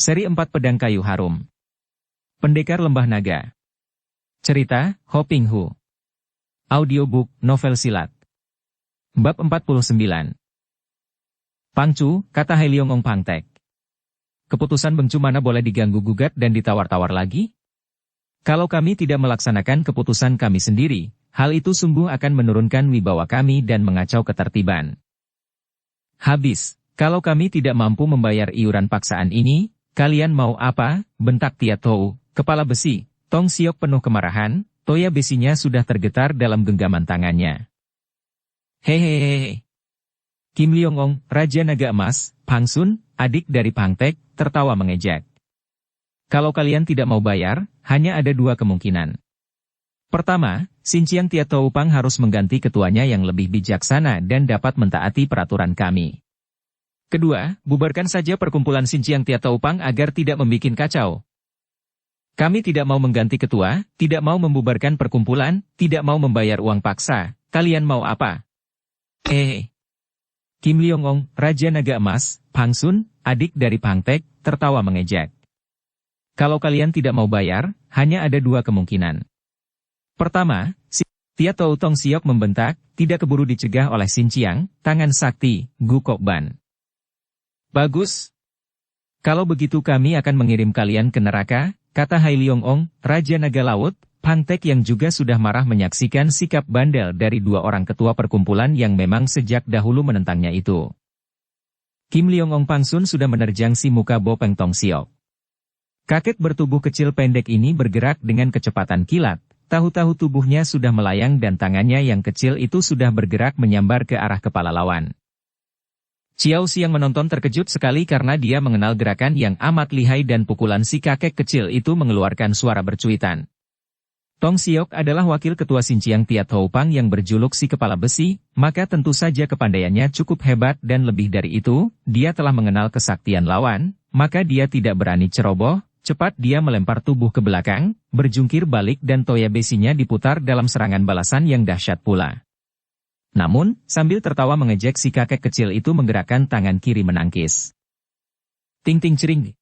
Seri 4 Pedang Kayu Harum. Pendekar Lembah Naga. Cerita, Ho Ping Hu. Audiobook, novel silat. Bab 49. Pangcu, kata Hai Leong Ong Pangtek. Keputusan Bengcu mana boleh diganggu-gugat dan ditawar-tawar lagi? Kalau kami tidak melaksanakan keputusan kami sendiri, hal itu sungguh akan menurunkan wibawa kami dan mengacau ketertiban. Habis, kalau kami tidak mampu membayar iuran paksaan ini, kalian mau apa? Bentak Tia Tou, kepala besi. Tong Siok penuh kemarahan, toya besinya sudah tergetar dalam genggaman tangannya. Hehehe. Kim Leong Ong, Raja Naga Emas, Pang Sun, adik dari Pang Tek, tertawa mengejek. Kalau kalian tidak mau bayar, hanya ada dua kemungkinan. Pertama, Xinjiang Tia Tou Pang harus mengganti ketuanya yang lebih bijaksana dan dapat mentaati peraturan kami. Kedua, bubarkan saja perkumpulan Xinjiang Tia Tou Pang agar tidak membikin kacau. Kami tidak mau mengganti ketua, tidak mau membubarkan perkumpulan, tidak mau membayar uang paksa. Kalian mau apa? Kim Leong Ong, Raja Naga Emas, Pang Sun, adik dari Pang Tek, tertawa mengejek. Kalau kalian tidak mau bayar, hanya ada dua kemungkinan. Pertama, Tia Tou Tong Siok membentak, tidak keburu dicegah oleh Xinjiang, tangan sakti, Gu Kok Ban. Bagus. Kalau begitu kami akan mengirim kalian ke neraka, kata Hai Leong Ong, Raja Naga Laut, Pang Tek yang juga sudah marah menyaksikan sikap bandel dari dua orang ketua perkumpulan yang memang sejak dahulu menentangnya itu. Kim Leong Ong Pang Sun sudah menerjang si muka Bo Peng Tong Siok. Kakek bertubuh kecil pendek ini bergerak dengan kecepatan kilat, tahu-tahu tubuhnya sudah melayang dan tangannya yang kecil itu sudah bergerak menyambar ke arah kepala lawan. Xiao Xi yang menonton terkejut sekali karena dia mengenal gerakan yang amat lihai dan pukulan si kakek kecil itu mengeluarkan suara bercuitan. Tong Siok adalah wakil ketua Xinjiang Tia Tou Pang yang berjuluk si kepala besi, maka tentu saja kepandaiannya cukup hebat dan lebih dari itu, dia telah mengenal kesaktian lawan, maka dia tidak berani ceroboh, cepat dia melempar tubuh ke belakang, berjungkir balik dan toya besinya diputar dalam serangan balasan yang dahsyat pula. Namun, sambil tertawa mengejek si kakek kecil itu menggerakkan tangan kiri menangkis. Ting ting cering.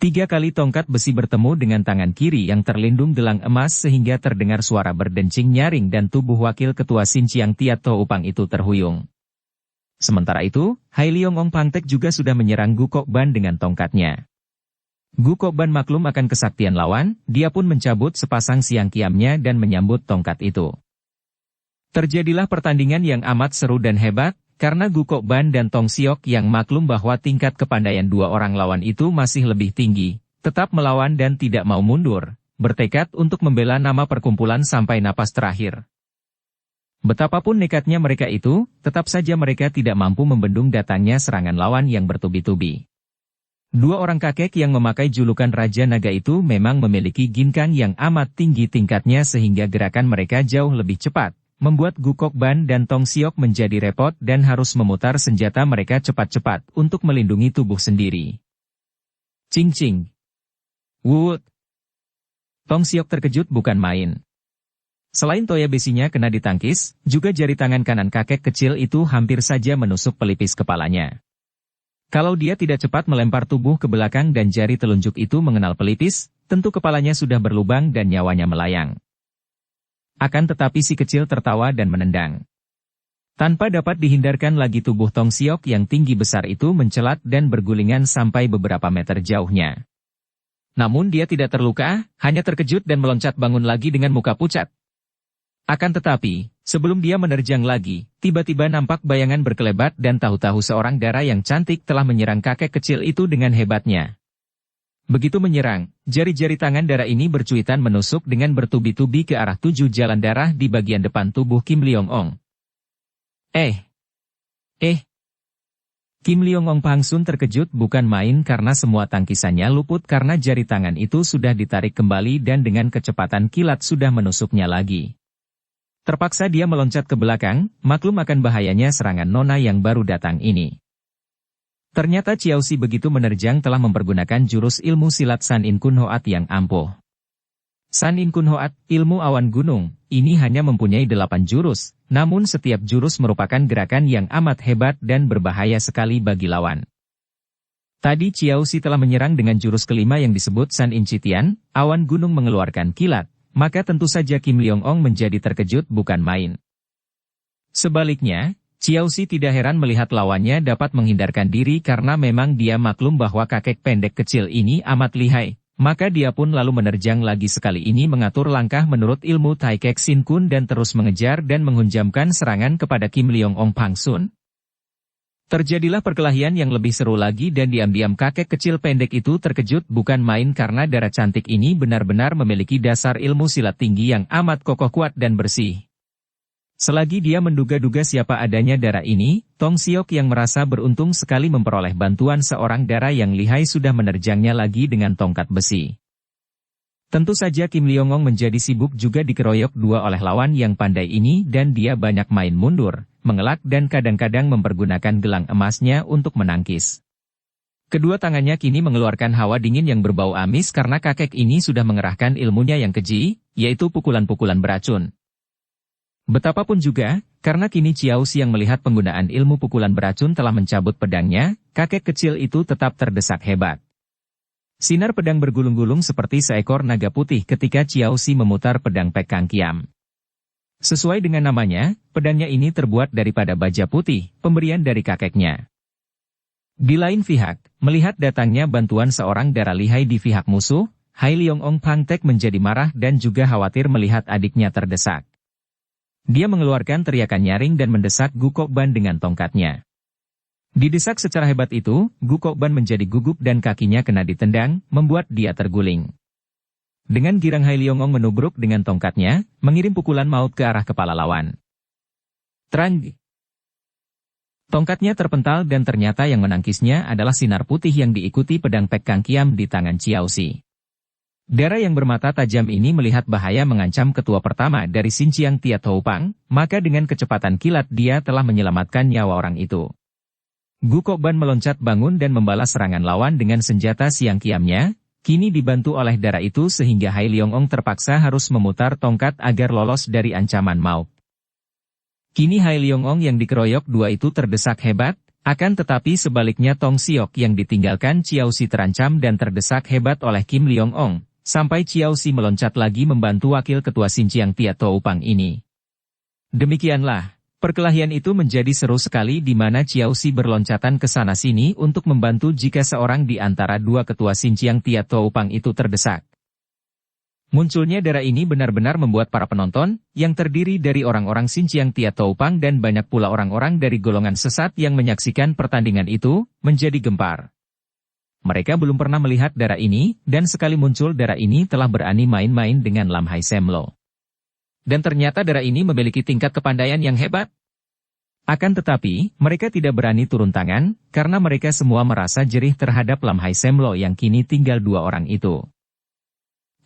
3 kali tongkat besi bertemu dengan tangan kiri yang terlindung gelang emas sehingga terdengar suara berdencing nyaring dan tubuh wakil ketua Xinjiang Tia Tou Pang itu terhuyung. Sementara itu, Hai Leong Ong Pang Tek juga sudah menyerang Gu Kok Ban dengan tongkatnya. Gu Kok Ban maklum akan kesaktian lawan, dia pun mencabut sepasang siang kiamnya dan menyambut tongkat itu. Terjadilah pertandingan yang amat seru dan hebat, karena Gu Kok Ban dan Tong Siok yang maklum bahwa tingkat kepandaian dua orang lawan itu masih lebih tinggi, tetap melawan dan tidak mau mundur, bertekad untuk membela nama perkumpulan sampai napas terakhir. Betapapun nekatnya mereka itu, tetap saja mereka tidak mampu membendung datangnya serangan lawan yang bertubi-tubi. Dua orang kakek yang memakai julukan Raja Naga itu memang memiliki ginkang yang amat tinggi tingkatnya sehingga gerakan mereka jauh lebih cepat, membuat Gu Kok Ban dan Tong Siok menjadi repot dan harus memutar senjata mereka cepat-cepat untuk melindungi tubuh sendiri. Cing cing. Wut. Tong Siok terkejut bukan main. Selain toya besinya kena ditangkis, juga jari tangan kanan kakek kecil itu hampir saja menusuk pelipis kepalanya. Kalau dia tidak cepat melempar tubuh ke belakang dan jari telunjuk itu mengenal pelipis, tentu kepalanya sudah berlubang dan nyawanya melayang. Akan tetapi si kecil tertawa dan menendang. Tanpa dapat dihindarkan lagi tubuh Tong Siok yang tinggi besar itu mencelat dan bergulingan sampai beberapa meter jauhnya. Namun dia tidak terluka, hanya terkejut dan meloncat bangun lagi dengan muka pucat. Akan tetapi, sebelum dia menerjang lagi, tiba-tiba nampak bayangan berkelebat dan tahu-tahu seorang dara yang cantik telah menyerang kakek kecil itu dengan hebatnya. Begitu menyerang, jari-jari tangan darah ini bercuitan menusuk dengan bertubi-tubi ke arah 7 jalan darah di bagian depan tubuh Kim Leong Ong. Kim Leong Ong Pang Sun terkejut bukan main karena semua tangkisannya luput karena jari tangan itu sudah ditarik kembali dan dengan kecepatan kilat sudah menusuknya lagi. Terpaksa dia meloncat ke belakang, maklum akan bahayanya serangan nona yang baru datang ini. Ternyata Xiao Xi begitu menerjang telah mempergunakan jurus ilmu silat San In Kun Hoat yang ampuh. San In Kun Hoat, ilmu awan gunung, ini hanya mempunyai 8 jurus, namun setiap jurus merupakan gerakan yang amat hebat dan berbahaya sekali bagi lawan. Tadi Ciao Xi telah menyerang dengan jurus kelima yang disebut San Incitian, awan gunung mengeluarkan kilat, maka tentu saja Kim Leong Ong menjadi terkejut bukan main. Sebaliknya, Ciao Xi tidak heran melihat lawannya dapat menghindarkan diri karena memang dia maklum bahwa kakek pendek kecil ini amat lihai, maka dia pun lalu menerjang lagi sekali ini mengatur langkah menurut ilmu Tai Kek Sin Kun dan terus mengejar dan menghunjamkan serangan kepada Kim Leong Ong Pangsun. Terjadilah perkelahian yang lebih seru lagi dan diam-diam kakek kecil pendek itu terkejut bukan main karena darah cantik ini benar-benar memiliki dasar ilmu silat tinggi yang amat kokoh kuat dan bersih. Selagi dia menduga-duga siapa adanya darah ini, Tong Siok yang merasa beruntung sekali memperoleh bantuan seorang darah yang lihai sudah menerjangnya lagi dengan tongkat besi. Tentu saja Kim Leong Ong menjadi sibuk juga dikeroyok dua oleh lawan yang pandai ini dan dia banyak main mundur, mengelak dan kadang-kadang mempergunakan gelang emasnya untuk menangkis. Kedua tangannya kini mengeluarkan hawa dingin yang berbau amis karena kakek ini sudah mengerahkan ilmunya yang keji, yaitu pukulan-pukulan beracun. Betapapun juga, karena kini Ciao Xi yang melihat penggunaan ilmu pukulan beracun telah mencabut pedangnya, kakek kecil itu tetap terdesak hebat. Sinar pedang bergulung-gulung seperti seekor naga putih ketika Ciao Xi memutar pedang Pek Kang Kiam. Sesuai dengan namanya, pedangnya ini terbuat daripada baja putih, pemberian dari kakeknya. Di lain pihak, melihat datangnya bantuan seorang darah lihai di pihak musuh, Hai Leong Ong Pangtek menjadi marah dan juga khawatir melihat adiknya terdesak. Dia mengeluarkan teriakan nyaring dan mendesak Gu Kok Ban dengan tongkatnya. Didesak secara hebat itu, Gu Kok Ban menjadi gugup dan kakinya kena ditendang, membuat dia terguling. Dengan girang Hai Leong Ong menubruk dengan tongkatnya, mengirim pukulan maut ke arah kepala lawan. Trang! Tongkatnya terpental dan ternyata yang menangkisnya adalah sinar putih yang diikuti pedang Pek Kang Kiam di tangan Ciao Xi. Darah yang bermata tajam ini melihat bahaya mengancam ketua pertama dari Xinjiang Tia Toupang, maka dengan kecepatan kilat dia telah menyelamatkan nyawa orang itu. Gu Kok Ban meloncat bangun dan membalas serangan lawan dengan senjata siang kiamnya, kini dibantu oleh darah itu sehingga Hai Leong Ong terpaksa harus memutar tongkat agar lolos dari ancaman maut. Kini Hai Leong Ong yang dikeroyok dua itu terdesak hebat, akan tetapi sebaliknya Tong Siok yang ditinggalkan Ciao Xi terancam dan terdesak hebat oleh Kim Leong Ong, sampai Ciao Xi meloncat lagi membantu wakil ketua Xinjiang Tia Toupang ini. Demikianlah. Perkelahian itu menjadi seru sekali di mana Ciao Xi berloncatan ke sana-sini untuk membantu jika seorang di antara dua ketua Xinjiang Tia Toupang itu terdesak. Munculnya darah ini benar-benar membuat para penonton, yang terdiri dari orang-orang Xinjiang Tia Toupang dan banyak pula orang-orang dari golongan sesat yang menyaksikan pertandingan itu, menjadi gempar. Mereka belum pernah melihat darah ini, dan sekali muncul darah ini telah berani main-main dengan Lam Hai Sem Lo. Dan ternyata darah ini memiliki tingkat kepandaian yang hebat. Akan tetapi, mereka tidak berani turun tangan, karena mereka semua merasa jerih terhadap Lam Hai Sem Lo yang kini tinggal dua orang itu.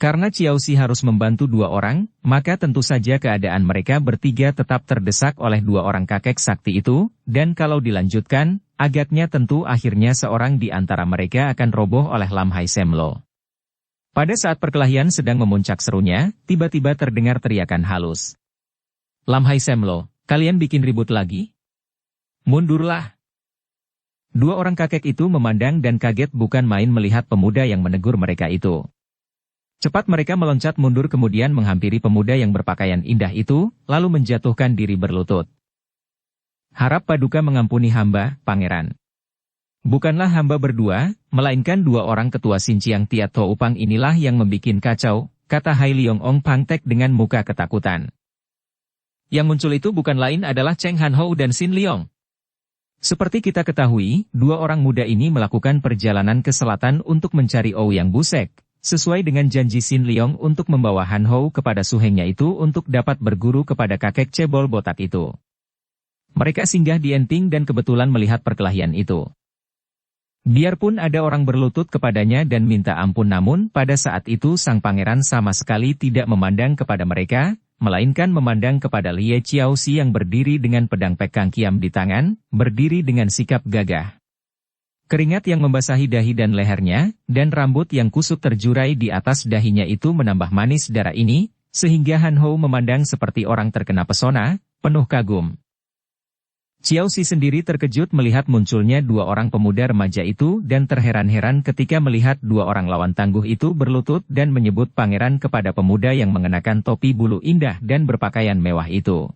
Karena Ciao Xi harus membantu dua orang, maka tentu saja keadaan mereka bertiga tetap terdesak oleh dua orang kakek sakti itu, dan kalau dilanjutkan, agaknya tentu akhirnya seorang di antara mereka akan roboh oleh Lam Hai Sem Lo. Pada saat perkelahian sedang memuncak serunya, tiba-tiba terdengar teriakan halus. Lam Hai Sem Lo, kalian bikin ribut lagi? Mundurlah! Dua orang kakek itu memandang dan kaget bukan main melihat pemuda yang menegur mereka itu. Cepat mereka meloncat mundur kemudian menghampiri pemuda yang berpakaian indah itu, lalu menjatuhkan diri berlutut. Harap Paduka mengampuni hamba, Pangeran. Bukanlah hamba berdua, melainkan dua orang ketua Xinjiang Tia Toupang inilah yang membikin kacau, kata Hai Leong Ong Pangtek dengan muka ketakutan. Yang muncul itu bukan lain adalah Cheng Han Hou dan Sin Leong. Seperti kita ketahui, dua orang muda ini melakukan perjalanan ke selatan untuk mencari Ouyang Busek, sesuai dengan janji Sin Leong untuk membawa Han Hou kepada suhengnya itu untuk dapat berguru kepada kakek cebol botak itu. Mereka singgah di Enting dan kebetulan melihat perkelahian itu. Biarpun ada orang berlutut kepadanya dan minta ampun namun pada saat itu sang pangeran sama sekali tidak memandang kepada mereka, melainkan memandang kepada Lie Ciao Xi yang berdiri dengan pedang Pek Kang Kiam di tangan, berdiri dengan sikap gagah. Keringat yang membasahi dahi dan lehernya, dan rambut yang kusut terjurai di atas dahinya itu menambah manis darah ini, sehingga Han Hou memandang seperti orang terkena pesona, penuh kagum. Xiao Xi sendiri terkejut melihat munculnya dua orang pemuda remaja itu dan terheran-heran ketika melihat dua orang lawan tangguh itu berlutut dan menyebut pangeran kepada pemuda yang mengenakan topi bulu indah dan berpakaian mewah itu.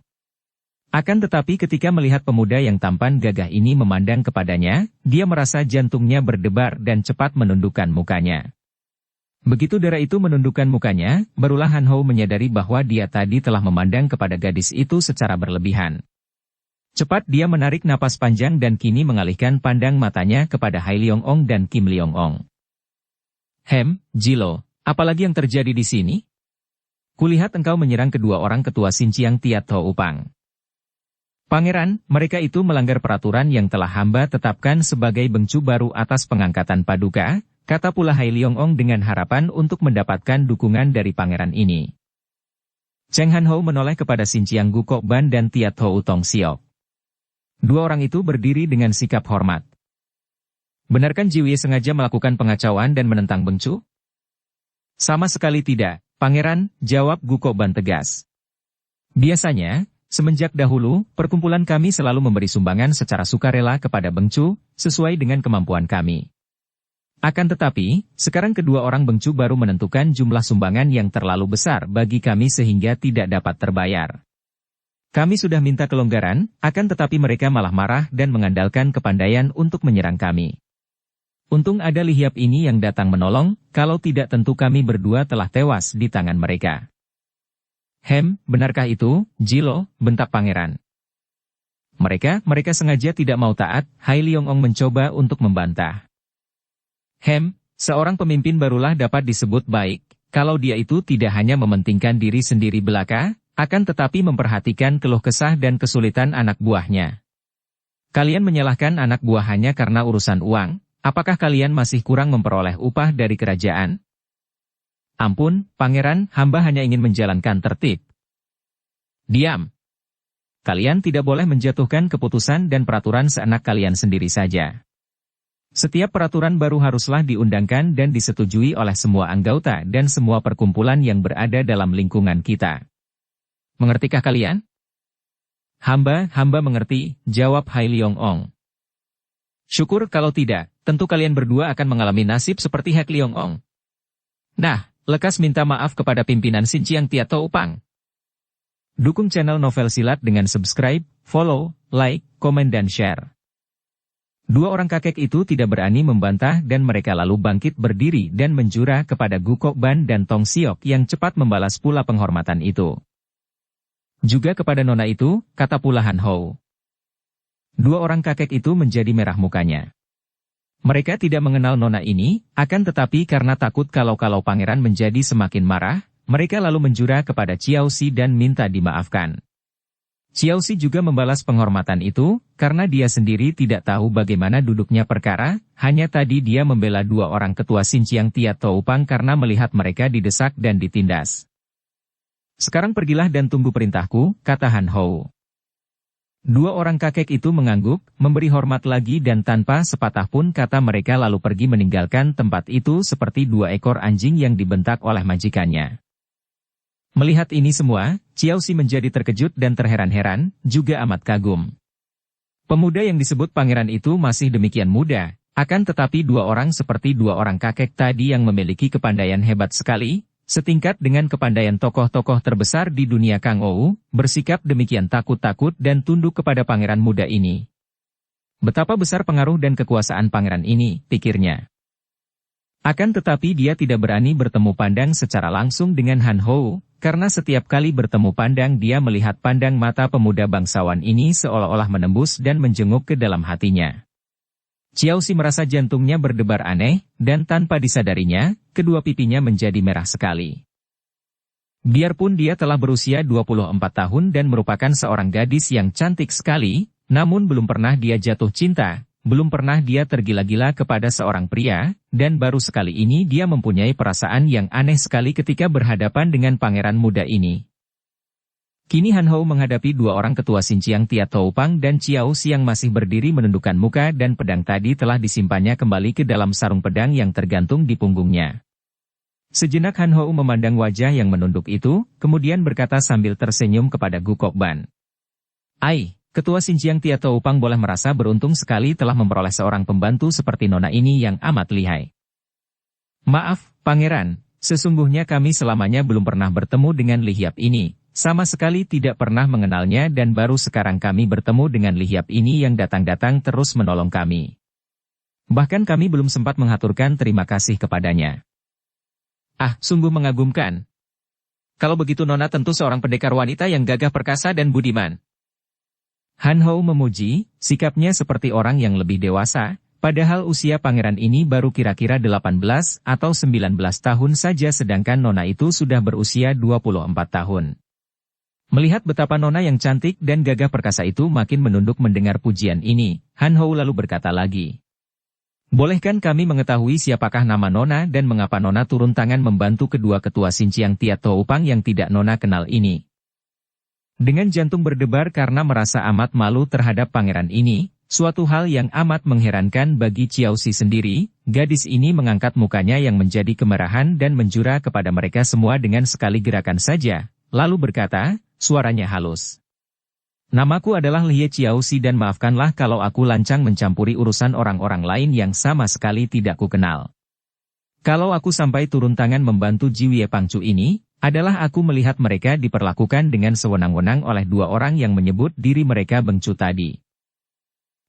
Akan tetapi ketika melihat pemuda yang tampan gagah ini memandang kepadanya, dia merasa jantungnya berdebar dan cepat menundukkan mukanya. Begitu darah itu menundukkan mukanya, barulah Han Hou menyadari bahwa dia tadi telah memandang kepada gadis itu secara berlebihan. Cepat dia menarik napas panjang dan kini mengalihkan pandang matanya kepada Hai Leong Ong dan Kim Leong Ong. Jilo, apalagi yang terjadi di sini? Kulihat engkau menyerang kedua orang ketua Xinjiang Tiat Ho Upang. Pangeran, mereka itu melanggar peraturan yang telah hamba tetapkan sebagai bengcu baru atas pengangkatan paduka, kata pula Hai Leong Ong dengan harapan untuk mendapatkan dukungan dari pangeran ini. Cheng Han Hou menoleh kepada Xinjiang Gukok Ban dan Tiat Ho Utong Siok. Dua orang itu berdiri dengan sikap hormat. Benarkan Jiwie sengaja melakukan pengacauan dan menentang bengcu? Sama sekali tidak, Pangeran, jawab Gukok Ban tegas. Biasanya, semenjak dahulu, perkumpulan kami selalu memberi sumbangan secara sukarela kepada bengcu, sesuai dengan kemampuan kami. Akan tetapi, sekarang kedua orang bengcu baru menentukan jumlah sumbangan yang terlalu besar bagi kami sehingga tidak dapat terbayar. Kami sudah minta kelonggaran, akan tetapi mereka malah marah dan mengandalkan kepandaian untuk menyerang kami. Untung ada Li Hiap ini yang datang menolong, kalau tidak tentu kami berdua telah tewas di tangan mereka. Benarkah itu, Jilo, bentak pangeran. Mereka sengaja tidak mau taat, Hai Leong Ong mencoba untuk membantah. Seorang pemimpin barulah dapat disebut baik, kalau dia itu tidak hanya mementingkan diri sendiri belaka, akan tetapi memperhatikan keluh kesah dan kesulitan anak buahnya. Kalian menyalahkan anak buah hanya karena urusan uang, apakah kalian masih kurang memperoleh upah dari kerajaan? Ampun, Pangeran, hamba hanya ingin menjalankan tertib. Diam. Kalian tidak boleh menjatuhkan keputusan dan peraturan seenak kalian sendiri saja. Setiap peraturan baru haruslah diundangkan dan disetujui oleh semua anggota dan semua perkumpulan yang berada dalam lingkungan kita. Mengertikah kalian? Hamba mengerti, jawab Hai Leong Ong. Syukur kalau tidak, tentu kalian berdua akan mengalami nasib seperti Hai Leong Ong. Nah, lekas minta maaf kepada pimpinan Xinjiang Tiat Ho Upang. Dukung channel Novel Silat dengan subscribe, follow, like, komen dan share. Dua orang kakek itu tidak berani membantah dan mereka lalu bangkit berdiri dan menjura kepada Gukok Ban dan Tong Siok yang cepat membalas pula penghormatan itu. Juga kepada nona itu, kata pula Han Hou. Dua orang kakek itu menjadi merah mukanya. Mereka tidak mengenal nona ini, akan tetapi karena takut kalau pangeran menjadi semakin marah, mereka lalu menjura kepada Xiao Xi dan minta dimaafkan. Xiao Xi juga membalas penghormatan itu, karena dia sendiri tidak tahu bagaimana duduknya perkara, hanya tadi dia membela dua orang ketua Xinjiang Tiat Ho Upang karena melihat mereka didesak dan ditindas. Sekarang pergilah dan tunggu perintahku, kata Han Hou. Dua orang kakek itu mengangguk, memberi hormat lagi dan tanpa sepatah pun kata mereka lalu pergi meninggalkan tempat itu seperti dua ekor anjing yang dibentak oleh majikannya. Melihat ini semua, Xiao Xi menjadi terkejut dan terheran-heran, juga amat kagum. Pemuda yang disebut pangeran itu masih demikian muda, akan tetapi dua orang seperti dua orang kakek tadi yang memiliki kepandaian hebat sekali, setingkat dengan kepandaian tokoh-tokoh terbesar di dunia Kang Ou, bersikap demikian takut-takut dan tunduk kepada pangeran muda ini. Betapa besar pengaruh dan kekuasaan pangeran ini, pikirnya. Akan tetapi dia tidak berani bertemu pandang secara langsung dengan Han Hou, karena setiap kali bertemu pandang dia melihat pandang mata pemuda bangsawan ini seolah-olah menembus dan menjenguk ke dalam hatinya. Xiao Xi merasa jantungnya berdebar aneh, dan tanpa disadarinya, kedua pipinya menjadi merah sekali. Biarpun dia telah berusia 24 tahun dan merupakan seorang gadis yang cantik sekali, namun belum pernah dia jatuh cinta, belum pernah dia tergila-gila kepada seorang pria, dan baru sekali ini dia mempunyai perasaan yang aneh sekali ketika berhadapan dengan pangeran muda ini. Kini Han Hou menghadapi dua orang ketua Xinjiang Tiat Ho Upang dan Xiao Xi yang masih berdiri menundukkan muka dan pedang tadi telah disimpannya kembali ke dalam sarung pedang yang tergantung di punggungnya. Sejenak Han Hou memandang wajah yang menunduk itu, kemudian berkata sambil tersenyum kepada Gukok Ban. Ketua Xinjiang Tia Toupang boleh merasa beruntung sekali telah memperoleh seorang pembantu seperti Nona ini yang amat lihai. Maaf, Pangeran, sesungguhnya kami selamanya belum pernah bertemu dengan Lihiap ini, sama sekali tidak pernah mengenalnya dan baru sekarang kami bertemu dengan Lihiap ini yang datang-datang terus menolong kami. Bahkan kami belum sempat menghaturkan terima kasih kepadanya. Ah, sungguh mengagumkan. Kalau begitu Nona tentu seorang pendekar wanita yang gagah perkasa dan budiman. Han Hou memuji, sikapnya seperti orang yang lebih dewasa, padahal usia pangeran ini baru kira-kira 18 atau 19 tahun saja sedangkan Nona itu sudah berusia 24 tahun. Melihat betapa Nona yang cantik dan gagah perkasa itu makin menunduk mendengar pujian ini, Han Hou lalu berkata lagi. Bolehkan kami mengetahui siapakah nama Nona dan mengapa Nona turun tangan membantu kedua ketua Xinjiang Tia Toupang yang tidak Nona kenal ini? Dengan jantung berdebar karena merasa amat malu terhadap pangeran ini, suatu hal yang amat mengherankan bagi Xiao Xi sendiri, gadis ini mengangkat mukanya yang menjadi kemerahan dan menjura kepada mereka semua dengan sekali gerakan saja, lalu berkata, suaranya halus. Namaku adalah Lie Xiao Xi dan maafkanlah kalau aku lancang mencampuri urusan orang-orang lain yang sama sekali tidak kukenal. Kalau aku sampai turun tangan membantu Jiwie Pangcu ini, adalah aku melihat mereka diperlakukan dengan sewenang-wenang oleh dua orang yang menyebut diri mereka Bengcu tadi.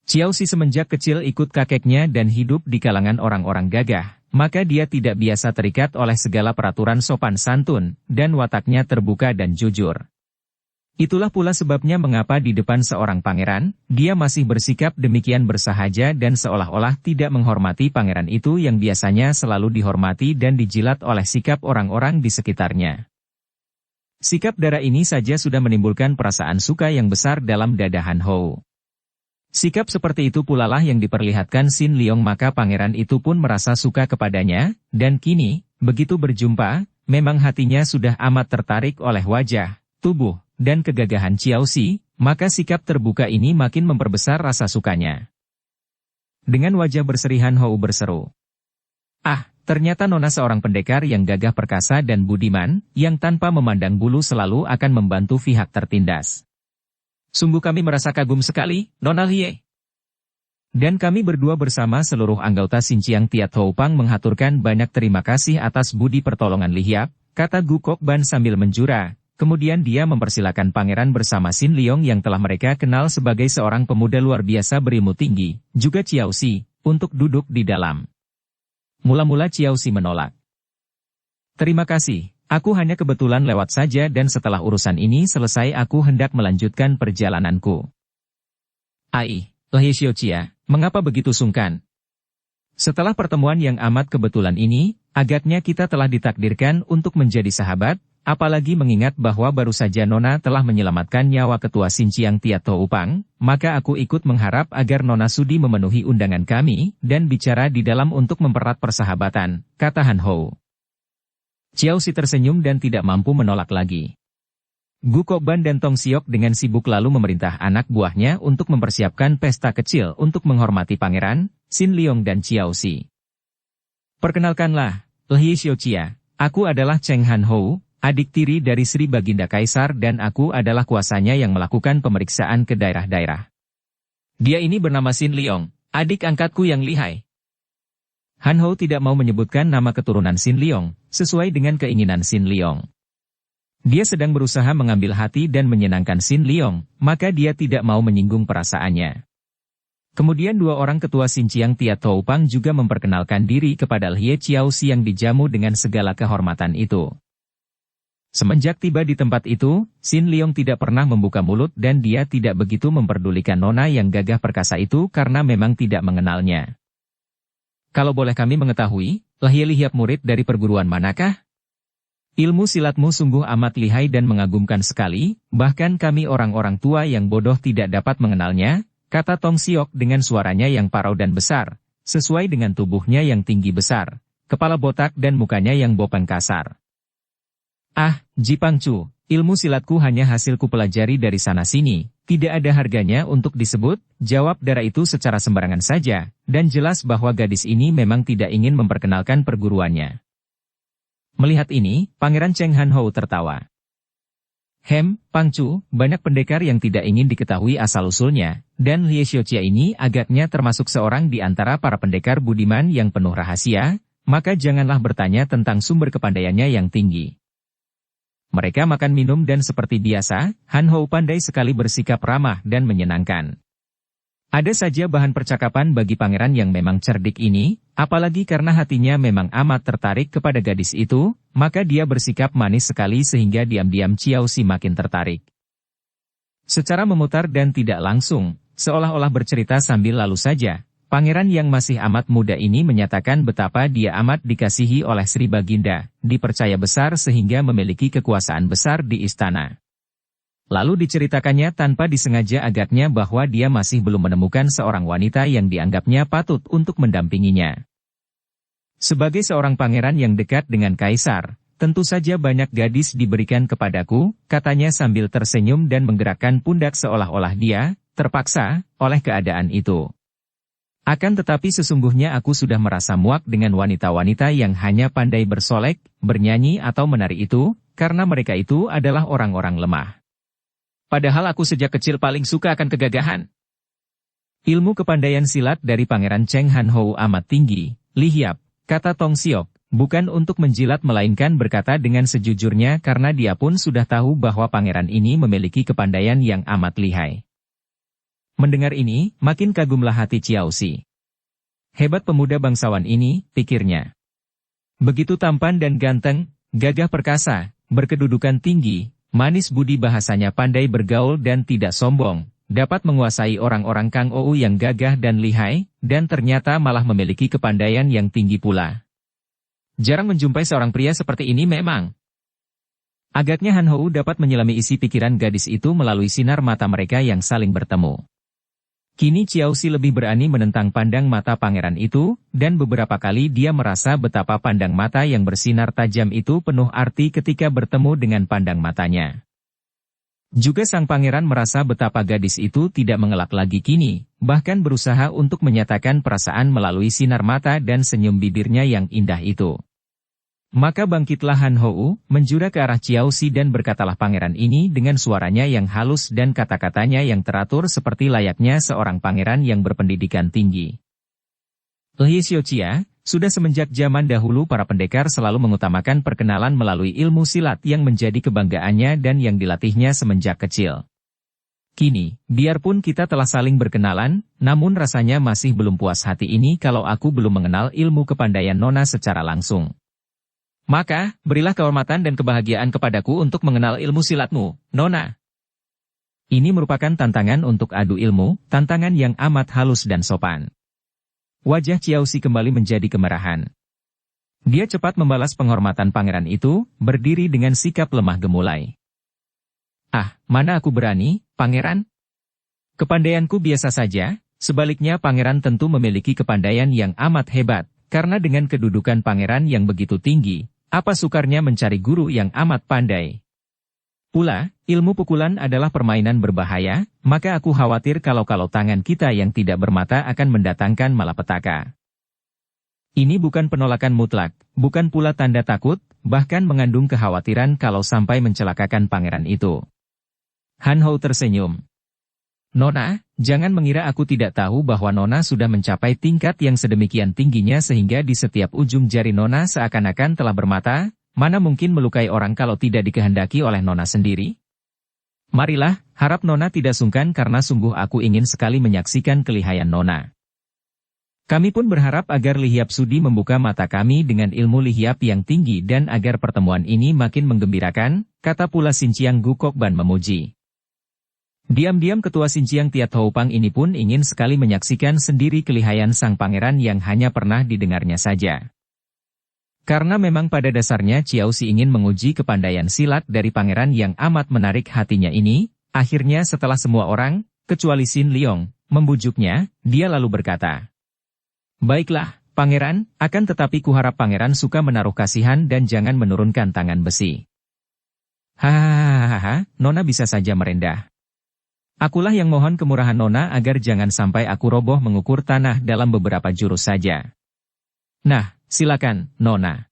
Xiao Xi semenjak kecil ikut kakeknya dan hidup di kalangan orang-orang gagah, maka dia tidak biasa terikat oleh segala peraturan sopan santun, dan wataknya terbuka dan jujur. Itulah pula sebabnya mengapa di depan seorang pangeran, dia masih bersikap demikian bersahaja dan seolah-olah tidak menghormati pangeran itu yang biasanya selalu dihormati dan dijilat oleh sikap orang-orang di sekitarnya. Sikap darah ini saja sudah menimbulkan perasaan suka yang besar dalam dada Han Hou. Sikap seperti itu pula lah yang diperlihatkan Xin Liong maka pangeran itu pun merasa suka kepadanya, dan kini, begitu berjumpa, memang hatinya sudah amat tertarik oleh wajah, tubuh, dan kegagahan Xiao Xi, maka sikap terbuka ini makin memperbesar rasa sukanya. Dengan wajah berseri Han Hou berseru. Ah, ternyata Nona seorang pendekar yang gagah perkasa dan budiman, yang tanpa memandang bulu selalu akan membantu pihak tertindas. Sungguh kami merasa kagum sekali, Nona Lie. Dan kami berdua bersama seluruh anggota Xinjiang Tia Toupang menghaturkan banyak terima kasih atas budi pertolongan Lihiap, kata Gu Kokban sambil menjura. Kemudian dia mempersilakan pangeran bersama Xin Liong yang telah mereka kenal sebagai seorang pemuda luar biasa berilmu tinggi, juga Xiao Xi, untuk duduk di dalam. Mula-mula Xiao Xi menolak. Terima kasih, aku hanya kebetulan lewat saja dan setelah urusan ini selesai aku hendak melanjutkan perjalananku. Ai, Lie Xiaoqia, mengapa begitu sungkan? Setelah pertemuan yang amat kebetulan ini, agaknya kita telah ditakdirkan untuk menjadi sahabat, apalagi mengingat bahwa baru saja Nona telah menyelamatkan nyawa ketua Xinjiang Tia Toupang, maka aku ikut mengharap agar Nona sudi memenuhi undangan kami, dan bicara di dalam untuk mempererat persahabatan, kata Han Hou. Xiao Xi tersenyum dan tidak mampu menolak lagi. Gu Kokban dan Tong Siok dengan sibuk lalu memerintah anak buahnya untuk mempersiapkan pesta kecil untuk menghormati pangeran, Xin Liong dan Xiao Xi. Perkenalkanlah, Lie Xiaoqia, aku adalah Cheng Han Hou, adik tiri dari Sri Baginda Kaisar dan aku adalah kuasanya yang melakukan pemeriksaan ke daerah-daerah. Dia ini bernama Xin Liong, adik angkatku yang lihai. Han Hou tidak mau menyebutkan nama keturunan Xin Liong, sesuai dengan keinginan Xin Liong. Dia sedang berusaha mengambil hati dan menyenangkan Xin Liong, maka dia tidak mau menyinggung perasaannya. Kemudian dua orang ketua Xinjiang Tia Toupang juga memperkenalkan diri kepada Lie Xiao Xi yang dijamu dengan segala kehormatan itu. Semenjak tiba di tempat itu, Xin Liong tidak pernah membuka mulut dan dia tidak begitu memperdulikan Nona yang gagah perkasa itu karena memang tidak mengenalnya. Kalau boleh kami mengetahui, Lie Lihiap murid dari perguruan manakah? Ilmu silatmu sungguh amat lihai dan mengagumkan sekali, bahkan kami orang-orang tua yang bodoh tidak dapat mengenalnya, kata Tong Siok dengan suaranya yang parau dan besar, sesuai dengan tubuhnya yang tinggi besar, kepala botak dan mukanya yang bopeng kasar. Ah, Ji Pangcu, ilmu silatku hanya hasilku pelajari dari sana-sini, tidak ada harganya untuk disebut, jawab Dara itu secara sembarangan saja, dan jelas bahwa gadis ini memang tidak ingin memperkenalkan perguruannya. Melihat ini, Pangeran Cheng Han Hou tertawa. Pangcu, banyak pendekar yang tidak ingin diketahui asal-usulnya, dan Lie Xiaoqia ini agaknya termasuk seorang di antara para pendekar budiman yang penuh rahasia, maka janganlah bertanya tentang sumber kepandaiannya yang tinggi. Mereka makan minum dan seperti biasa, Han Hou pandai sekali bersikap ramah dan menyenangkan. Ada saja bahan percakapan bagi pangeran yang memang cerdik ini, apalagi karena hatinya memang amat tertarik kepada gadis itu, maka dia bersikap manis sekali sehingga diam-diam Xiao Xi makin tertarik. Secara memutar dan tidak langsung, seolah-olah bercerita sambil lalu saja, pangeran yang masih amat muda ini menyatakan betapa dia amat dikasihi oleh Sri Baginda, dipercaya besar sehingga memiliki kekuasaan besar di istana. Lalu diceritakannya tanpa disengaja agaknya bahwa dia masih belum menemukan seorang wanita yang dianggapnya patut untuk mendampinginya. Sebagai seorang pangeran yang dekat dengan kaisar, tentu saja banyak gadis diberikan kepadaku, katanya sambil tersenyum dan menggerakkan pundak seolah-olah dia terpaksa oleh keadaan itu. Akan tetapi sesungguhnya aku sudah merasa muak dengan wanita-wanita yang hanya pandai bersolek, bernyanyi atau menari itu, karena mereka itu adalah orang-orang lemah. Padahal aku sejak kecil paling suka akan kegagahan. Ilmu kepandaian silat dari Pangeran Cheng Han Hou amat tinggi, Li Hiap, kata Tong Siok, bukan untuk menjilat melainkan berkata dengan sejujurnya karena dia pun sudah tahu bahwa pangeran ini memiliki kepandaian yang amat lihai. Mendengar ini, makin kagumlah hati Xiao Xi. Hebat pemuda bangsawan ini, pikirnya. Begitu tampan dan ganteng, gagah perkasa, berkedudukan tinggi, manis budi bahasanya pandai bergaul dan tidak sombong, dapat menguasai orang-orang Kang Ou yang gagah dan lihai, dan ternyata malah memiliki kepandaian yang tinggi pula. Jarang menjumpai seorang pria seperti ini memang. Agaknya Han Hou dapat menyelami isi pikiran gadis itu melalui sinar mata mereka yang saling bertemu. Kini Xiao Xi lebih berani menentang pandang mata pangeran itu, dan beberapa kali dia merasa betapa pandang mata yang bersinar tajam itu penuh arti ketika bertemu dengan pandang matanya. Juga sang pangeran merasa betapa gadis itu tidak mengelak lagi kini, bahkan berusaha untuk menyatakan perasaan melalui sinar mata dan senyum bibirnya yang indah itu. Maka bangkitlah Han Hou, menjura ke arah Xiao Xi dan berkatalah pangeran ini dengan suaranya yang halus dan kata-katanya yang teratur seperti layaknya seorang pangeran yang berpendidikan tinggi. Lie Xiaoqia, sudah semenjak zaman dahulu para pendekar selalu mengutamakan perkenalan melalui ilmu silat yang menjadi kebanggaannya dan yang dilatihnya semenjak kecil. Kini, biarpun kita telah saling berkenalan, namun rasanya masih belum puas hati ini kalau aku belum mengenal ilmu kepandaian Nona secara langsung. Maka, berilah kehormatan dan kebahagiaan kepadaku untuk mengenal ilmu silatmu, Nona. Ini merupakan tantangan untuk adu ilmu, tantangan yang amat halus dan sopan. Wajah Xiao Xi kembali menjadi kemerahan. Dia cepat membalas penghormatan pangeran itu, berdiri dengan sikap lemah gemulai. Ah, mana aku berani, pangeran? Kepandaianku biasa saja, sebaliknya pangeran tentu memiliki kepandaian yang amat hebat, karena dengan kedudukan pangeran yang begitu tinggi, apa sukarnya mencari guru yang amat pandai. Pula, ilmu pukulan adalah permainan berbahaya, maka aku khawatir kalau tangan kita yang tidak bermata akan mendatangkan malapetaka. Ini bukan penolakan mutlak, bukan pula tanda takut, bahkan mengandung kekhawatiran kalau sampai mencelakakan pangeran itu. Han Hou tersenyum. Nona, jangan mengira aku tidak tahu bahwa Nona sudah mencapai tingkat yang sedemikian tingginya sehingga di setiap ujung jari Nona seakan-akan telah bermata, mana mungkin melukai orang kalau tidak dikehendaki oleh Nona sendiri? Marilah, harap Nona tidak sungkan karena sungguh aku ingin sekali menyaksikan kelihayan Nona. Kami pun berharap agar Li Hiap sudi membuka mata kami dengan ilmu Li Hiap yang tinggi dan agar pertemuan ini makin menggembirakan, kata pula Xinjiang Gukok Ban memuji. Diam-diam ketua Xinjiang Tiat Houpang ini pun ingin sekali menyaksikan sendiri kelihayan sang pangeran yang hanya pernah didengarnya saja. Karena memang pada dasarnya Xiao Xi ingin menguji kepandaian silat dari pangeran yang amat menarik hatinya ini, akhirnya setelah semua orang, kecuali Xin Liong, membujuknya, dia lalu berkata, "Baiklah, pangeran, akan tetapi kuharap pangeran suka menaruh kasihan dan jangan menurunkan tangan besi." Hahaha, Nona bisa saja merendah. Akulah yang mohon kemurahan Nona agar jangan sampai aku roboh mengukur tanah dalam beberapa jurus saja. Nah, silakan, Nona.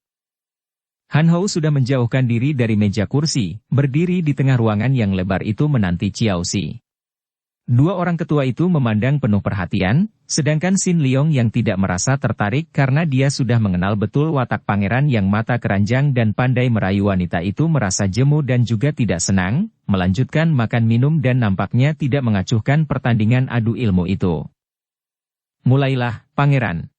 Han Hou sudah menjauhkan diri dari meja kursi, berdiri di tengah ruangan yang lebar itu menanti Xiao Xi. Dua orang ketua itu memandang penuh perhatian, sedangkan Xin Liong yang tidak merasa tertarik karena dia sudah mengenal betul watak pangeran yang mata keranjang dan pandai merayu wanita itu merasa jemu dan juga tidak senang, melanjutkan makan minum dan nampaknya tidak mengacuhkan pertandingan adu ilmu itu. Mulailah, pangeran.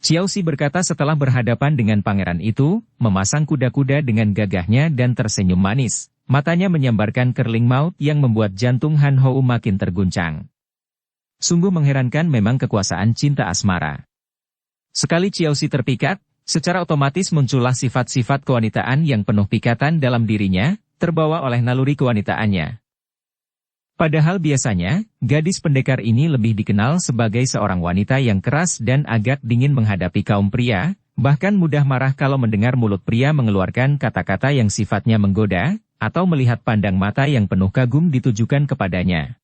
Xiao Xi berkata setelah berhadapan dengan pangeran itu, memasang kuda-kuda dengan gagahnya dan tersenyum manis. Matanya menyambarkan kerling maut yang membuat jantung Han Hou makin terguncang. Sungguh mengherankan memang kekuasaan cinta asmara. Sekali Xiao Xi terpikat, secara otomatis muncullah sifat-sifat kewanitaan yang penuh pikatan dalam dirinya, terbawa oleh naluri kewanitaannya. Padahal biasanya, gadis pendekar ini lebih dikenal sebagai seorang wanita yang keras dan agak dingin menghadapi kaum pria, bahkan mudah marah kalau mendengar mulut pria mengeluarkan kata-kata yang sifatnya menggoda, atau melihat pandang mata yang penuh kagum ditujukan kepadanya.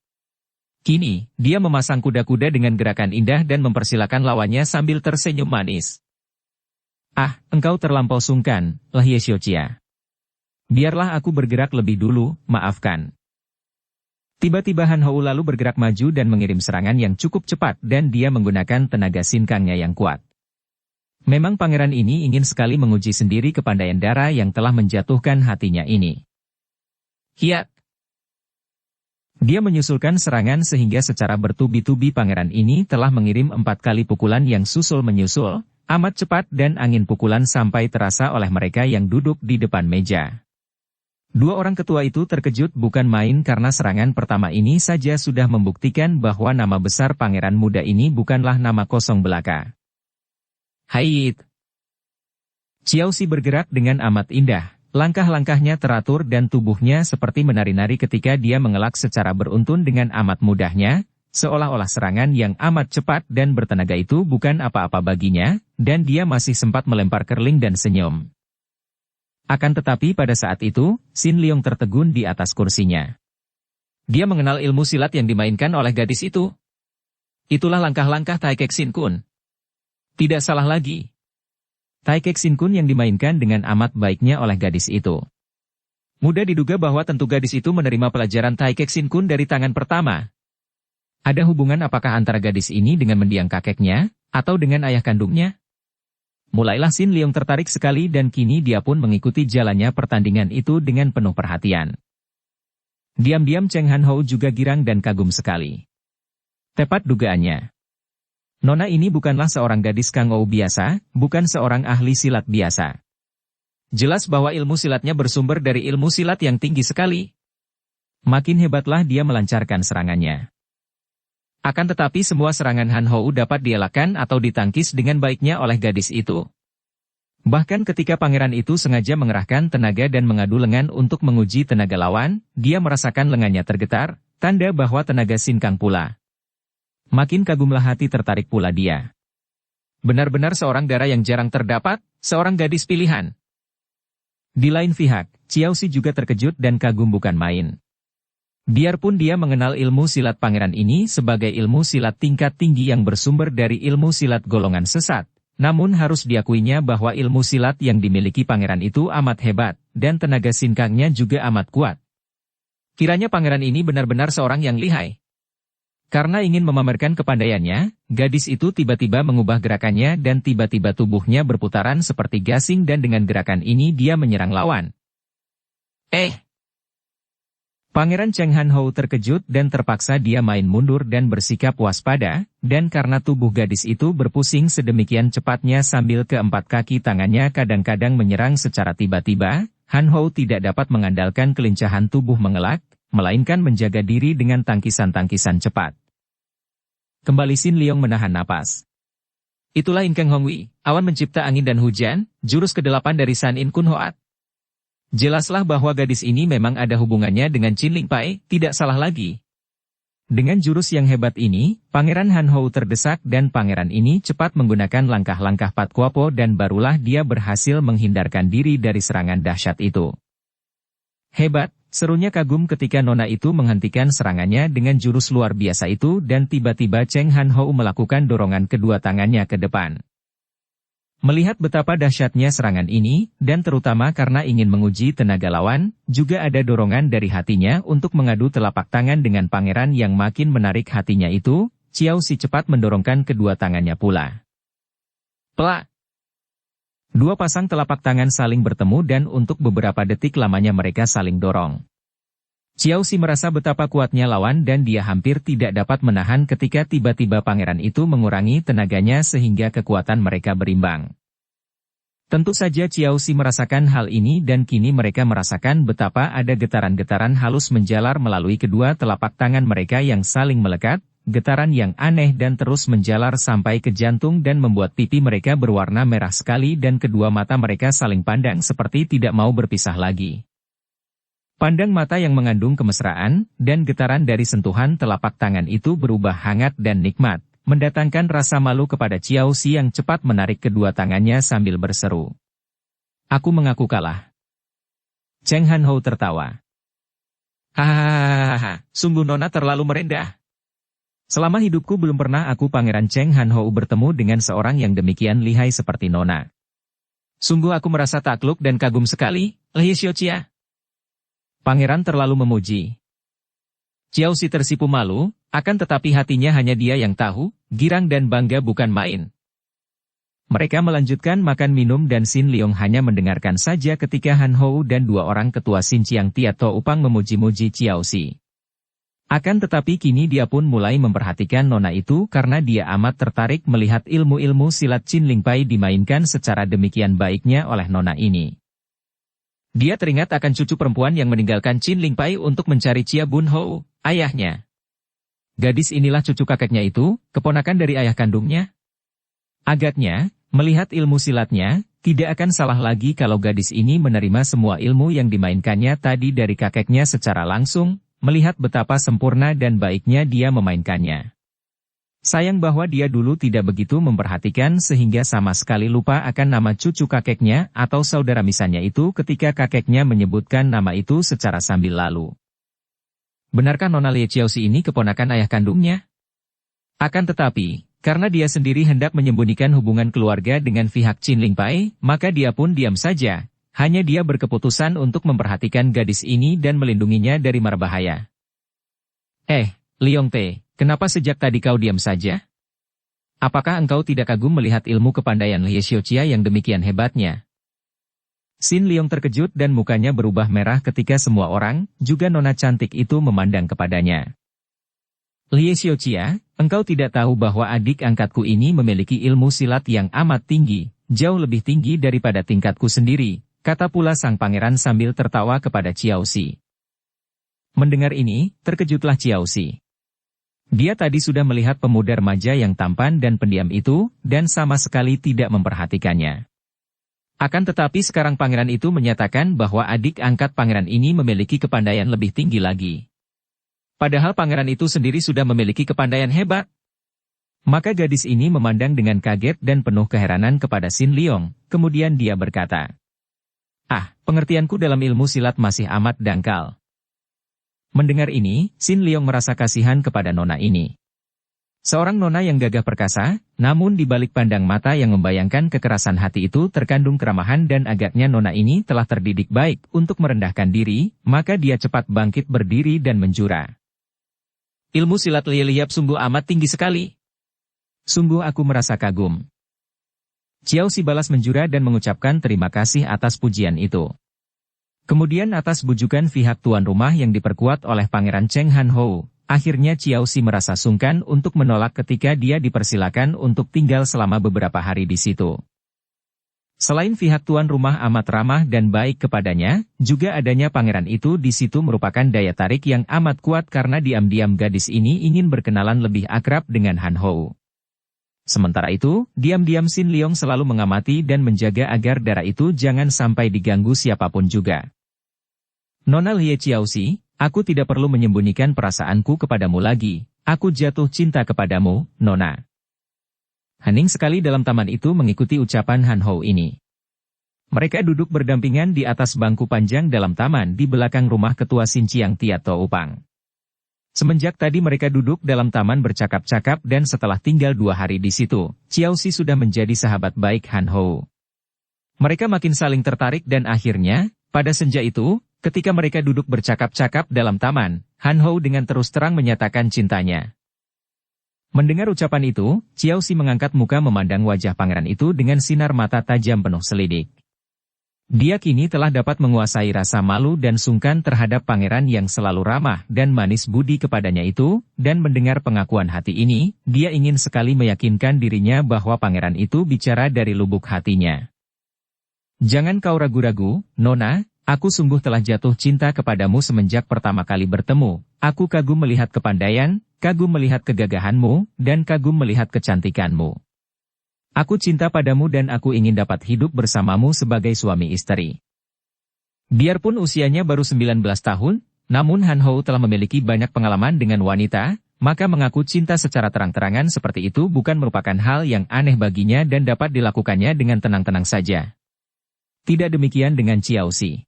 Kini, dia memasang kuda-kuda dengan gerakan indah dan mempersilakan lawannya sambil tersenyum manis. Ah, engkau terlampau sungkan, Lehie Xiaoqia. Biarlah aku bergerak lebih dulu, maafkan. Tiba-tiba Han Hou lalu bergerak maju dan mengirim serangan yang cukup cepat dan dia menggunakan tenaga sinkangnya yang kuat. Memang pangeran ini ingin sekali menguji sendiri kepandaian darah yang telah menjatuhkan hatinya ini. Hiat! Dia menyusulkan serangan sehingga secara bertubi-tubi pangeran ini telah mengirim 4 kali pukulan yang susul menyusul, amat cepat dan angin pukulan sampai terasa oleh mereka yang duduk di depan meja. Dua orang ketua itu terkejut bukan main karena serangan pertama ini saja sudah membuktikan bahwa nama besar pangeran muda ini bukanlah nama kosong belaka. Hait! Xiao Xi bergerak dengan amat indah, langkah-langkahnya teratur dan tubuhnya seperti menari-nari ketika dia mengelak secara beruntun dengan amat mudahnya, seolah-olah serangan yang amat cepat dan bertenaga itu bukan apa-apa baginya, dan dia masih sempat melempar kerling dan senyum. Akan tetapi pada saat itu, Xin Liong tertegun di atas kursinya. Dia mengenal ilmu silat yang dimainkan oleh gadis itu. Itulah langkah-langkah Taikek Xin Kun. Tidak salah lagi. Taikek Xin Kun yang dimainkan dengan amat baiknya oleh gadis itu. Mudah diduga bahwa tentu gadis itu menerima pelajaran Taikek Xin Kun dari tangan pertama. Ada hubungan apakah antara gadis ini dengan mendiang kakeknya, atau dengan ayah kandungnya? Mulailah Xin Liong tertarik sekali dan kini dia pun mengikuti jalannya pertandingan itu dengan penuh perhatian. Diam-diam Cheng Han Hou juga girang dan kagum sekali. Tepat dugaannya. Nona ini bukanlah seorang gadis Kangou biasa, bukan seorang ahli silat biasa. Jelas bahwa ilmu silatnya bersumber dari ilmu silat yang tinggi sekali. Makin hebatlah dia melancarkan serangannya. Akan tetapi semua serangan Han Hou dapat dielakkan atau ditangkis dengan baiknya oleh gadis itu. Bahkan ketika pangeran itu sengaja mengerahkan tenaga dan mengadu lengan untuk menguji tenaga lawan, dia merasakan lengannya tergetar, tanda bahwa tenaga sinkang pula. Makin kagumlah hati tertarik pula dia. Benar-benar seorang darah yang jarang terdapat, seorang gadis pilihan. Di lain pihak, Xiao Xi juga terkejut dan kagum bukan main. Biarpun dia mengenal ilmu silat pangeran ini sebagai ilmu silat tingkat tinggi yang bersumber dari ilmu silat golongan sesat, namun harus diakuinya bahwa ilmu silat yang dimiliki pangeran itu amat hebat, dan tenaga sinkangnya juga amat kuat. Kiranya pangeran ini benar-benar seorang yang lihai. Karena ingin memamerkan kepandaiannya, gadis itu tiba-tiba mengubah gerakannya dan tiba-tiba tubuhnya berputaran seperti gasing dan dengan gerakan ini dia menyerang lawan. Pangeran Cheng Han Hou terkejut dan terpaksa dia main mundur dan bersikap waspada, dan karena tubuh gadis itu berpusing sedemikian cepatnya sambil keempat kaki tangannya kadang-kadang menyerang secara tiba-tiba, Han Hou tidak dapat mengandalkan kelincahan tubuh mengelak, melainkan menjaga diri dengan tangkisan-tangkisan cepat. Kembali Xin Liong menahan napas. Itulah Inkeng Hongwi, awan mencipta angin dan hujan, jurus ke-8 dari San In Kun Hoat. Jelaslah bahwa gadis ini memang ada hubungannya dengan Qin Ling Pai, tidak salah lagi. Dengan jurus yang hebat ini, Pangeran Han Hou terdesak dan pangeran ini cepat menggunakan langkah-langkah Pat Kuapo dan barulah dia berhasil menghindarkan diri dari serangan dahsyat itu. Hebat, serunya kagum ketika nona itu menghentikan serangannya dengan jurus luar biasa itu dan tiba-tiba Cheng Han Hou melakukan dorongan kedua tangannya ke depan. Melihat betapa dahsyatnya serangan ini, dan terutama karena ingin menguji tenaga lawan, juga ada dorongan dari hatinya untuk mengadu telapak tangan dengan pangeran yang makin menarik hatinya itu. Xiao Si cepat mendorongkan kedua tangannya pula. Plak! Dua pasang telapak tangan saling bertemu dan untuk beberapa detik lamanya mereka saling dorong. Xiao Si merasa betapa kuatnya lawan dan dia hampir tidak dapat menahan ketika tiba-tiba pangeran itu mengurangi tenaganya sehingga kekuatan mereka berimbang. Tentu saja Xiao Si merasakan hal ini dan kini mereka merasakan betapa ada getaran-getaran halus menjalar melalui kedua telapak tangan mereka yang saling melekat, getaran yang aneh dan terus menjalar sampai ke jantung dan membuat pipi mereka berwarna merah sekali dan kedua mata mereka saling pandang seperti tidak mau berpisah lagi. Pandang mata yang mengandung kemesraan, dan getaran dari sentuhan telapak tangan itu berubah hangat dan nikmat, mendatangkan rasa malu kepada Xiao Si yang cepat menarik kedua tangannya sambil berseru. Aku mengaku kalah. Cheng Han Ho tertawa. Hahaha, sungguh Nona terlalu merendah. Selama hidupku belum pernah aku Pangeran Cheng Han Ho bertemu dengan seorang yang demikian lihai seperti Nona. Sungguh aku merasa takluk dan kagum sekali, Lhi Xiaoqia. Pangeran terlalu memuji. Xiao Si tersipu malu, akan tetapi hatinya hanya dia yang tahu, girang dan bangga bukan main. Mereka melanjutkan makan minum dan Xin Liong hanya mendengarkan saja ketika Han Hou dan dua orang ketua Xin Chiang Tia To Upang memuji-muji Xiao Si. Akan tetapi kini dia pun mulai memperhatikan nona itu karena dia amat tertarik melihat ilmu-ilmu silat Qin Ling Pai dimainkan secara demikian baiknya oleh nona ini. Dia teringat akan cucu perempuan yang meninggalkan Qin Ling Pai untuk mencari Chia Bun Hou, ayahnya. Gadis inilah cucu kakeknya itu, keponakan dari ayah kandungnya. Agaknya, melihat ilmu silatnya, tidak akan salah lagi kalau gadis ini menerima semua ilmu yang dimainkannya tadi dari kakeknya secara langsung, melihat betapa sempurna dan baiknya dia memainkannya. Sayang bahwa dia dulu tidak begitu memperhatikan sehingga sama sekali lupa akan nama cucu kakeknya atau saudara misannya itu ketika kakeknya menyebutkan nama itu secara sambil lalu. Benarkah Nona Lie Xiao Si ini keponakan ayah kandungnya? Akan tetapi, karena dia sendiri hendak menyembunyikan hubungan keluarga dengan pihak Qin Ling Pai, maka dia pun diam saja. Hanya dia berkeputusan untuk memperhatikan gadis ini dan melindunginya dari mara bahaya. Liong Te, kenapa sejak tadi kau diam saja? Apakah engkau tidak kagum melihat ilmu kepandaian Lhi Xiaoqia yang demikian hebatnya? Xin Liong terkejut dan mukanya berubah merah ketika semua orang, juga nona cantik itu memandang kepadanya. Lhi Xiaoqia, engkau tidak tahu bahwa adik angkatku ini memiliki ilmu silat yang amat tinggi, jauh lebih tinggi daripada tingkatku sendiri, kata pula sang pangeran sambil tertawa kepada Xiao Si. Mendengar ini, terkejutlah Xiao Si. Dia tadi sudah melihat pemuda remaja yang tampan dan pendiam itu, dan sama sekali tidak memperhatikannya. Akan tetapi sekarang pangeran itu menyatakan bahwa adik angkat pangeran ini memiliki kepandaian lebih tinggi lagi. Padahal pangeran itu sendiri sudah memiliki kepandaian hebat. Maka gadis ini memandang dengan kaget dan penuh keheranan kepada Xin Liong, kemudian dia berkata, pengertianku dalam ilmu silat masih amat dangkal. Mendengar ini, Xin Liong merasa kasihan kepada nona ini. Seorang nona yang gagah perkasa, namun di balik pandang mata yang membayangkan kekerasan hati itu terkandung keramahan dan agaknya nona ini telah terdidik baik untuk merendahkan diri, maka dia cepat bangkit berdiri dan menjura. Ilmu silat Lie Liap sungguh amat tinggi sekali. Sungguh aku merasa kagum. Xiao Si balas menjura dan mengucapkan terima kasih atas pujian itu. Kemudian atas bujukan pihak tuan rumah yang diperkuat oleh Pangeran Cheng Han Ho, akhirnya Xiao Si merasa sungkan untuk menolak ketika dia dipersilakan untuk tinggal selama beberapa hari di situ. Selain pihak tuan rumah amat ramah dan baik kepadanya, juga adanya pangeran itu di situ merupakan daya tarik yang amat kuat karena diam-diam gadis ini ingin berkenalan lebih akrab dengan Han Ho. Sementara itu, diam-diam Xin Liong selalu mengamati dan menjaga agar darah itu jangan sampai diganggu siapapun juga. Nona Lie Xiao Si, aku tidak perlu menyembunyikan perasaanku kepadamu lagi, aku jatuh cinta kepadamu, Nona. Hening sekali dalam taman itu mengikuti ucapan Han Ho ini. Mereka duduk berdampingan di atas bangku panjang dalam taman di belakang rumah ketua Xin Chiang Tia To Upang. Semenjak tadi mereka duduk dalam taman bercakap-cakap dan setelah tinggal 2 hari di situ, Xiaoxi sudah menjadi sahabat baik Han Hou. Mereka makin saling tertarik dan akhirnya, pada senja itu, ketika mereka duduk bercakap-cakap dalam taman, Han Hou dengan terus terang menyatakan cintanya. Mendengar ucapan itu, Xiaoxi mengangkat muka memandang wajah pangeran itu dengan sinar mata tajam penuh selidik. Dia kini telah dapat menguasai rasa malu dan sungkan terhadap pangeran yang selalu ramah dan manis budi kepadanya itu, dan mendengar pengakuan hati ini, dia ingin sekali meyakinkan dirinya bahwa pangeran itu bicara dari lubuk hatinya. Jangan kau ragu-ragu, Nona, aku sungguh telah jatuh cinta kepadamu semenjak pertama kali bertemu. Aku kagum melihat kepandaian, kagum melihat kegagahanmu, dan kagum melihat kecantikanmu. Aku cinta padamu dan aku ingin dapat hidup bersamamu sebagai suami istri. Biarpun usianya baru 19 tahun, namun Han Hou telah memiliki banyak pengalaman dengan wanita, maka mengaku cinta secara terang-terangan seperti itu bukan merupakan hal yang aneh baginya dan dapat dilakukannya dengan tenang-tenang saja. Tidak demikian dengan Xiaoxi.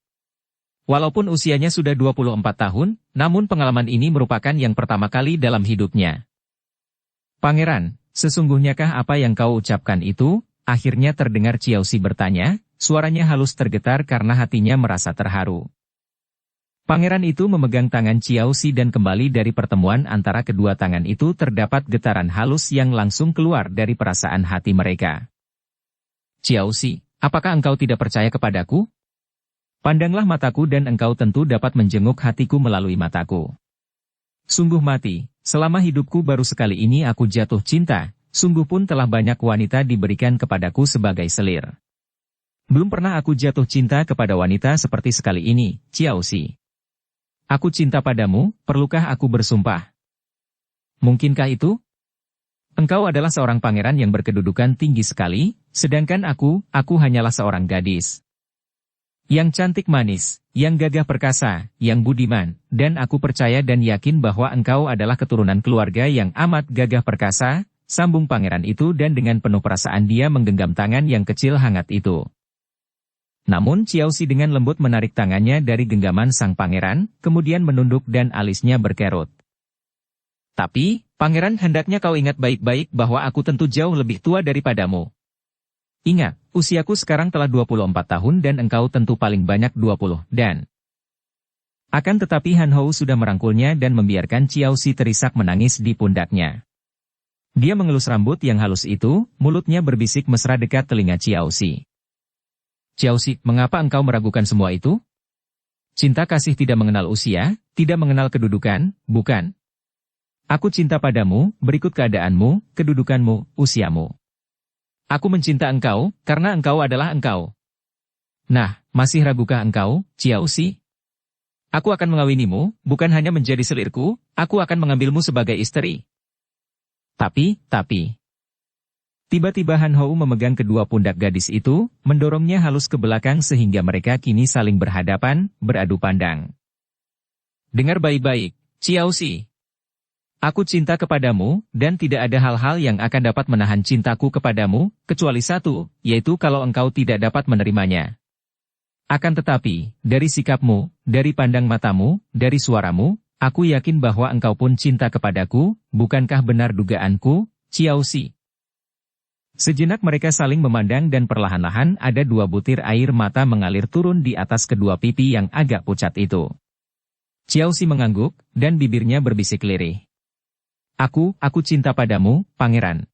Walaupun usianya sudah 24 tahun, namun pengalaman ini merupakan yang pertama kali dalam hidupnya. Pangeran, sesungguhnyakah apa yang kau ucapkan itu? Akhirnya terdengar Xiaoxi bertanya, suaranya halus tergetar karena hatinya merasa terharu. Pangeran itu memegang tangan Xiaoxi dan kembali dari pertemuan antara kedua tangan itu terdapat getaran halus yang langsung keluar dari perasaan hati mereka. Xiaoxi, apakah engkau tidak percaya kepadaku? Pandanglah mataku dan engkau tentu dapat menjenguk hatiku melalui mataku. Sungguh mati, selama hidupku baru sekali ini aku jatuh cinta, sungguh pun telah banyak wanita diberikan kepadaku sebagai selir. Belum pernah aku jatuh cinta kepada wanita seperti sekali ini, Xiaoxi. Aku cinta padamu, perlukah aku bersumpah? Mungkinkah itu? Engkau adalah seorang pangeran yang berkedudukan tinggi sekali, sedangkan aku hanyalah seorang gadis. Yang cantik manis, yang gagah perkasa, yang budiman, dan aku percaya dan yakin bahwa engkau adalah keturunan keluarga yang amat gagah perkasa, sambung pangeran itu dan dengan penuh perasaan dia menggenggam tangan yang kecil hangat itu. Namun Xiaoxi dengan lembut menarik tangannya dari genggaman sang pangeran, kemudian menunduk dan alisnya berkerut. Tapi, pangeran hendaknya kau ingat baik-baik bahwa aku tentu jauh lebih tua daripadamu. Ingat, usiaku sekarang telah 24 tahun dan engkau tentu paling banyak 20 dan... Akan tetapi Han Hou sudah merangkulnya dan membiarkan Xiaoxi terisak menangis di pundaknya. Dia mengelus rambut yang halus itu, mulutnya berbisik mesra dekat telinga Xiaoxi. Xiaoxi, mengapa engkau meragukan semua itu? Cinta kasih tidak mengenal usia, tidak mengenal kedudukan, bukan? Aku cinta padamu, berikut keadaanmu, kedudukanmu, usiamu. Aku mencinta engkau, karena engkau adalah engkau. Nah, masih ragukah engkau, Xiaoxi? Aku akan mengawinimu, bukan hanya menjadi selirku, aku akan mengambilmu sebagai istri. Tapi... Tiba-tiba Han Hou memegang kedua pundak gadis itu, mendorongnya halus ke belakang sehingga mereka kini saling berhadapan, beradu pandang. Dengar baik-baik, Xiaoxi. Aku cinta kepadamu, dan tidak ada hal-hal yang akan dapat menahan cintaku kepadamu, kecuali satu, yaitu kalau engkau tidak dapat menerimanya. Akan tetapi, dari sikapmu, dari pandang matamu, dari suaramu, aku yakin bahwa engkau pun cinta kepadaku, bukankah benar dugaanku, Xiaoxi? Sejenak mereka saling memandang dan perlahan-lahan ada 2 butir air mata mengalir turun di atas kedua pipi yang agak pucat itu. Xiaoxi mengangguk, dan bibirnya berbisik lirih. Aku cinta padamu, pangeran.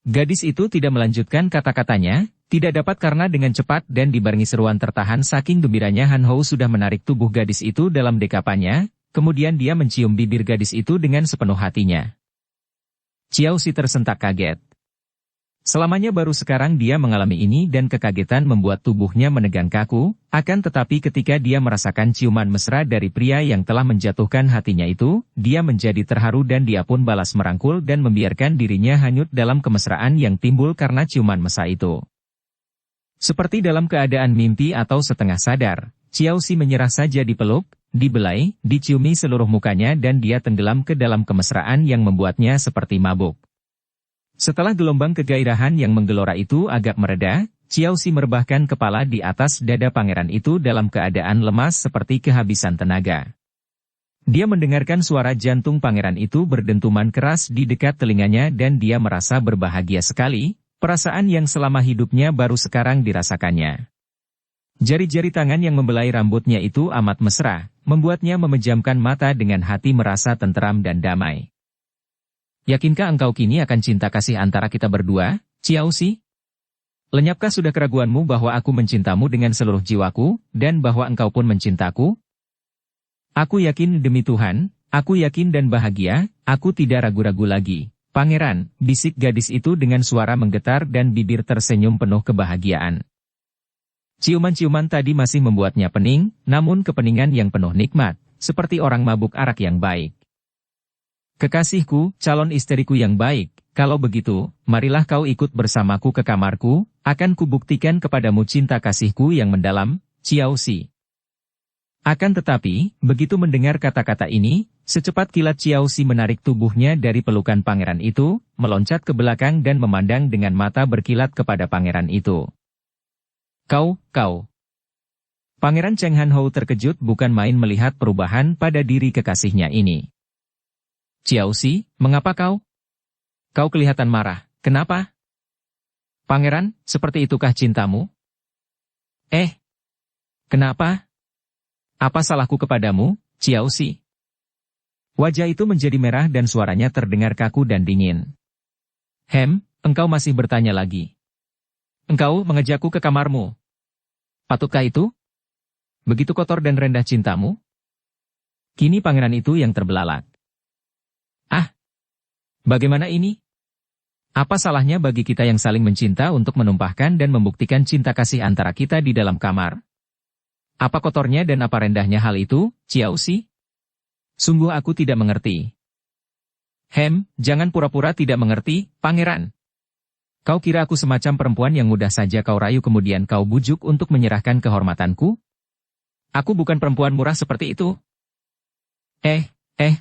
Gadis itu tidak melanjutkan kata-katanya, tidak dapat karena dengan cepat dan dibarengi seruan tertahan saking gembiranya Han Hou sudah menarik tubuh gadis itu dalam dekapannya, kemudian dia mencium bibir gadis itu dengan sepenuh hatinya. Xiaoxi tersentak kaget. Selamanya baru sekarang dia mengalami ini dan kekagetan membuat tubuhnya menegang kaku, akan tetapi ketika dia merasakan ciuman mesra dari pria yang telah menjatuhkan hatinya itu, dia menjadi terharu dan dia pun balas merangkul dan membiarkan dirinya hanyut dalam kemesraan yang timbul karena ciuman mesra itu. Seperti dalam keadaan mimpi atau setengah sadar, Xiaoxi menyerah saja dipeluk, dibelai, diciumi seluruh mukanya dan dia tenggelam ke dalam kemesraan yang membuatnya seperti mabuk. Setelah gelombang kegairahan yang menggelora itu agak mereda, Xiaoxi merebahkan kepala di atas dada pangeran itu dalam keadaan lemas seperti kehabisan tenaga. Dia mendengarkan suara jantung pangeran itu berdentuman keras di dekat telinganya dan dia merasa berbahagia sekali, perasaan yang selama hidupnya baru sekarang dirasakannya. Jari-jari tangan yang membelai rambutnya itu amat mesra, membuatnya memejamkan mata dengan hati merasa tenteram dan damai. Yakinkah engkau kini akan cinta kasih antara kita berdua, Xiaoxi? Lenyapkah sudah keraguanmu bahwa aku mencintamu dengan seluruh jiwaku, dan bahwa engkau pun mencintaku? Aku yakin demi Tuhan, aku yakin dan bahagia, aku tidak ragu-ragu lagi. Pangeran, bisik gadis itu dengan suara menggetar dan bibir tersenyum penuh kebahagiaan. Ciuman-ciuman tadi masih membuatnya pening, namun kepeningan yang penuh nikmat, seperti orang mabuk arak yang baik. Kekasihku, calon istriku yang baik, kalau begitu, marilah kau ikut bersamaku ke kamarku, akan kubuktikan kepadamu cinta kasihku yang mendalam, Xiaoxi. Akan tetapi, begitu mendengar kata-kata ini, secepat kilat Xiaoxi menarik tubuhnya dari pelukan pangeran itu, meloncat ke belakang dan memandang dengan mata berkilat kepada pangeran itu. Kau. Pangeran Cheng Han Hou terkejut bukan main melihat perubahan pada diri kekasihnya ini. Xiaoxi, mengapa kau? Kau kelihatan marah, kenapa? Pangeran, seperti itukah cintamu? Kenapa? Apa salahku kepadamu, Xiaoxi? Wajah itu menjadi merah dan suaranya terdengar kaku dan dingin. Engkau masih bertanya lagi. Engkau mengejakku ke kamarmu. Patutkah itu? Begitu kotor dan rendah cintamu? Kini pangeran itu yang terbelalak. Bagaimana ini? Apa salahnya bagi kita yang saling mencinta untuk menumpahkan dan membuktikan cinta kasih antara kita di dalam kamar? Apa kotornya dan apa rendahnya hal itu, Xiaoxi? Sungguh aku tidak mengerti. Jangan pura-pura tidak mengerti, pangeran. Kau kira aku semacam perempuan yang mudah saja kau rayu kemudian kau bujuk untuk menyerahkan kehormatanku? Aku bukan perempuan murah seperti itu.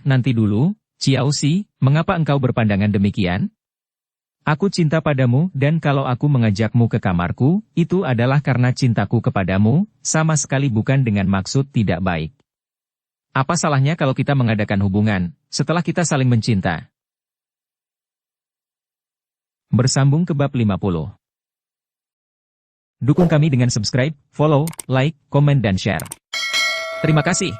Nanti dulu, Xiaoxi, mengapa engkau berpandangan demikian? Aku cinta padamu dan kalau aku mengajakmu ke kamarku, itu adalah karena cintaku kepadamu, sama sekali bukan dengan maksud tidak baik. Apa salahnya kalau kita mengadakan hubungan, setelah kita saling mencinta? Bersambung ke bab 50. Dukung kami dengan subscribe, follow, like, komen dan share. Terima kasih.